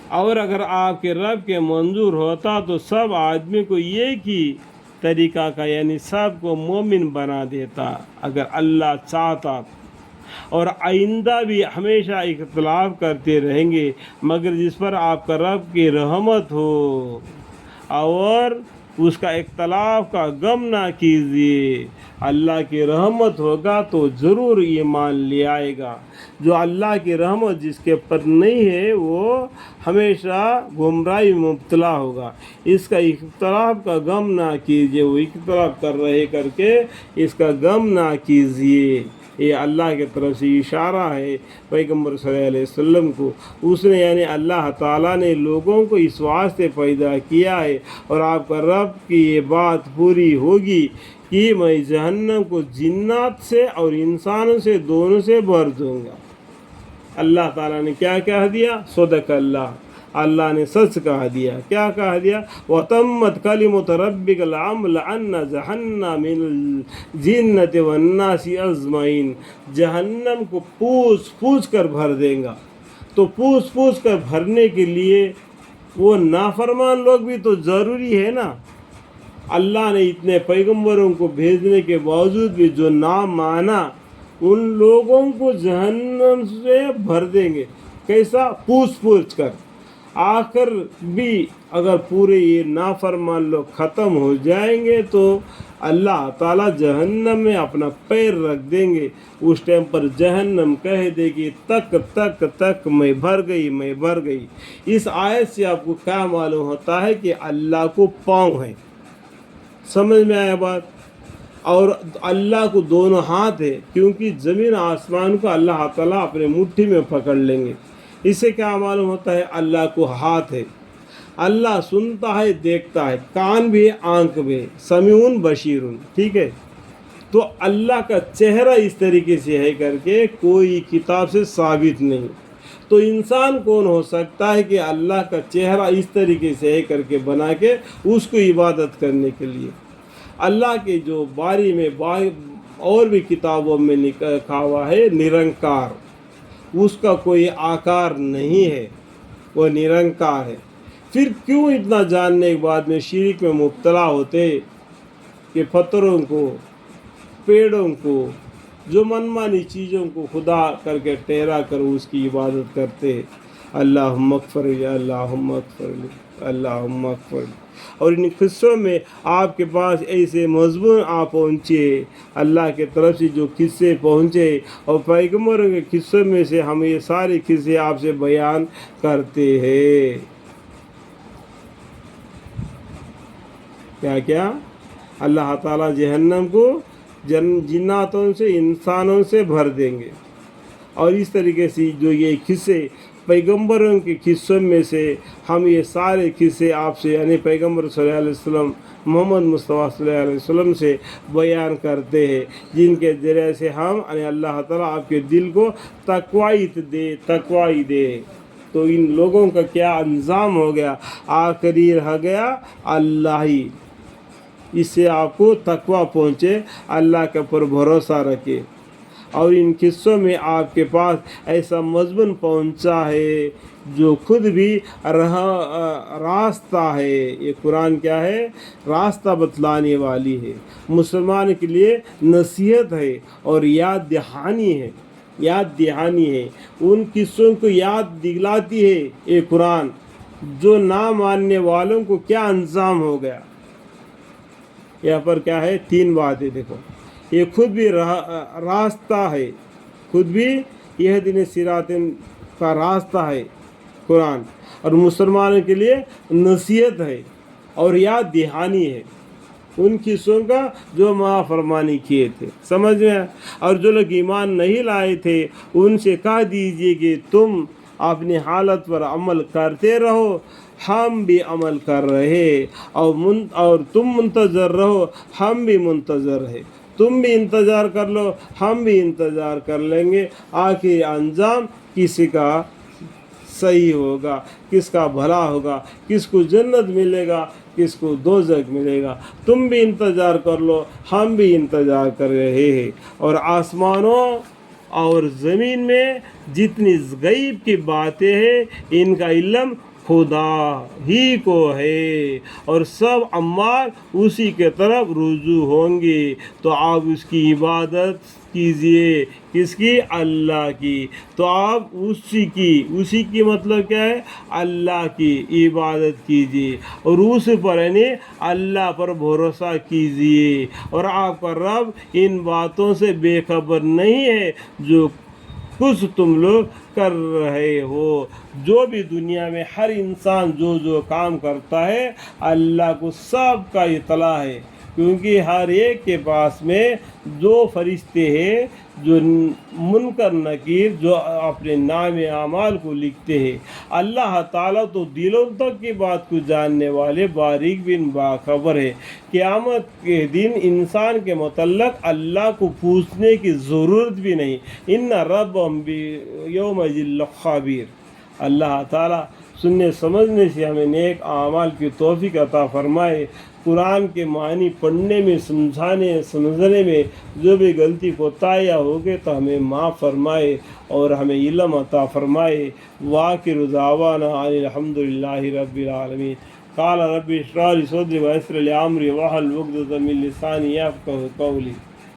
اور اگر آپ کے رب کے منظور ہوتا تو سب آدمی کو ایک ہی طریقہ کا یعنی سب کو مومن بنا دیتا اگر اللہ چاہتا، اور آئندہ بھی ہمیشہ اختلاف کرتے رہیں گے مگر جس پر آپ کا رب کی رحمت ہو، اور اس کا اختلاف کا غم نہ کیجیے۔ اللہ کی رحمت ہوگا تو ضرور ایمان لے آئے گا، جو اللہ کی رحمت جس کے پر نہیں ہے وہ ہمیشہ گمراہی میں مبتلا ہوگا۔ اس کا اختلاف کا غم نہ کیجیے، وہ اختلاف کر رہے کر کے اس کا غم نہ کیجیے۔ یہ اللہ کی طرف سے اشارہ ہے پیغمبر صلی اللہ علیہ وسلم کو۔ اس نے یعنی اللہ تعالیٰ نے لوگوں کو اس واسطے پیدا کیا ہے، اور آپ کا رب کی یہ بات پوری ہوگی کہ میں جہنم کو جنات سے اور انسانوں سے دونوں سے بھر دوں گا۔ اللہ تعالیٰ نے کیا کہہ دیا؟ صدق اللہ، اللہ نے سچ کہہ دیا۔ کیا کہہ دیا؟ وَتَمَّتْ كَلِمَةُ رَبِّكَ لَأَمْلَأَنَّ جَهَنَّمَ مِنَ الْجِنَّةِ وَالنَّاسِ أَجْمَعِينَ، جہنم کو پوچھ کر بھر دیں گا۔ تو پوچھ کر بھرنے کے لیے وہ نافرمان لوگ بھی تو ضروری ہے نا۔ اللہ نے اتنے پیغمبروں کو بھیجنے کے باوجود بھی جو نہ مانا ان لوگوں کو جہنم سے بھر دیں گے۔ کیسا؟ پوچھ کر۔ آخر بھی اگر پورے یہ نافرمان لوگ ختم ہو جائیں گے تو اللہ تعالیٰ جہنم میں اپنا پیر رکھ دیں گے۔ اس ٹائم پر جہنم کہہ دے گی تک تک تک میں بھر گئی۔ اس آیت سے آپ کو کیا معلوم ہوتا ہے کہ اللہ کو پاؤں ہے۔ سمجھ میں آیا بات؟ اور اللہ کو دونوں ہاتھ ہے، کیونکہ زمین آسمان کو اللہ تعالیٰ اپنے مٹھی میں پکڑ لیں گے۔ اس سے کیا معلوم ہوتا ہے؟ اللہ کو ہاتھ ہے۔ اللہ سنتا ہے، دیکھتا ہے، کان بھی ہے، آنکھ بھی ہے، سمیع بشیر، ٹھیک ہے؟ تو اللہ کا چہرہ اس طریقے سے ہے کر کے کوئی کتاب سے ثابت نہیں۔ تو انسان کون ہو سکتا ہے کہ اللہ کا چہرہ اس طریقے سے ہے کر کے بنا کے اس کو عبادت کرنے کے لیے؟ اللہ کے جو بارے میں اور بھی کتابوں میں لکھا ہوا ہے نرنکار، اس کا کوئی آکار نہیں ہے، وہ نرنکار ہے۔ پھر کیوں اتنا جاننے کے بعد میں شرک میں مبتلا ہوتے کہ پتھروں کو، پیڑوں کو، جو منمانی چیزوں کو خدا کر کے ٹھہرا کر اس کی عبادت کرتے؟ اللہم اغفر لی، اللہم اغفر لی، اللہم اغفر لی۔ اور ان قصوں میں آپ کے پاس ایسے مضمون پہنچے، اللہ کے طرف سے جو قصے پہنچے، اور پیغمبروں کے قصوں میں سے ہم یہ سارے قصے آپ سے بیان کرتے ہیں۔ کیا اللہ تعالیٰ جہنم کو جناتوں سے، انسانوں سے بھر دیں گے۔ اور اس طریقے سے جو یہ قصے پیغمبروں کے قصوں میں سے ہم یہ سارے قصے آپ سے یعنی پیغمبر صلی اللہ علیہ وسلم، محمد مصطفیٰ صلی اللہ علیہ وسلم سے بیان کرتے ہیں، جن کے ذریعے سے ہم یعنی اللہ تعالیٰ آپ کے دل کو تقوی دے۔ تو ان لوگوں کا کیا انجام ہو گیا؟ آخری رہ گیا اللہ ہی۔ اس سے آپ کو تقوی پہنچے، اللہ کے پر بھروسہ رکھے۔ اور ان قصوں میں آپ کے پاس ایسا مضمون پہنچا ہے جو خود بھی راستہ ہے۔ یہ قرآن کیا ہے؟ راستہ بتلانے والی ہے، مسلمان کے لیے نصیحت ہے اور یاد دہانی ہے۔ ان قصوں کو یاد دلاتی ہے یہ قرآن، جو نہ ماننے والوں کو کیا انجام ہو گیا۔ یہاں پر کیا ہے؟ 3 باتیں دیکھو۔ یہ خود بھی راستہ ہے، خود بھی یہ دین صراط کا راستہ ہے قرآن، اور مسلمانوں کے لیے نصیحت ہے اور یاد دہانی ہے ان قصوں کا جو نافرمانی کیے تھے۔ سمجھ میں؟ اور جو لوگ ایمان نہیں لائے تھے ان سے کہہ دیجئے کہ تم اپنی حالت پر عمل کرتے رہو، ہم بھی عمل کر رہے، اور تم منتظر رہو، ہم بھی منتظر ہیں۔ تم بھی انتظار کر لو، ہم بھی انتظار کر لیں گے۔ آخر انجام کسی کا صحیح ہوگا، کس کا بھلا ہوگا، کس کو جنت ملے گا، کس کو دوزخ ملے گا۔ تم بھی انتظار کر لو، ہم بھی انتظار کر رہے ہیں۔ اور آسمانوں اور زمین میں جتنی غیب کی باتیں ہیں ان کا علم خدا ہی کو ہے اور سب اعمال اسی کے طرف رجوع ہوں گے، تو آپ اس کی عبادت کیجئے۔ کس کی؟ اللہ کی۔ تو آپ اسی کی مطلب کیا ہے؟ اللہ کی عبادت کیجئے اور اس پر یعنی اللہ پر بھروسہ کیجئے، اور آپ کا رب ان باتوں سے بے خبر نہیں ہے جو کچھ تم لوگ کر رہے ہو۔ جو بھی دنیا میں ہر انسان جو کام کرتا ہے اللہ کو سب کا اطلاع ہے، کیونکہ ہر ایک کے پاس میں دو فرشتے ہیں جو منکر نکیر جو اپنے نام اعمال کو لکھتے ہیں۔ اللہ تعالیٰ تو دلوں تک کی بات کو جاننے والے باریک بن باخبر ہے۔ قیامت کے دن انسان کے متعلق اللہ کو پوچھنے کی ضرورت بھی نہیں۔ ان ربهم یومئذ لخبیر۔ اللہ تعالیٰ سننے سمجھنے سے ہمیں نیک اعمال کی توفیق عطا فرمائے۔ قرآن کے معنی پڑھنے میں، سمجھنے میں جو بھی غلطی کوتاہیاں ہوگی تو ہمیں معاف فرمائے اور ہمیں علم عطا فرمائے۔ وآخر دعوانا ان الحمد للہ رب العالمین۔ قال رب اشرح لي صدري ويسر لي امري واحلل عقدة من لساني يفقهوا قولي۔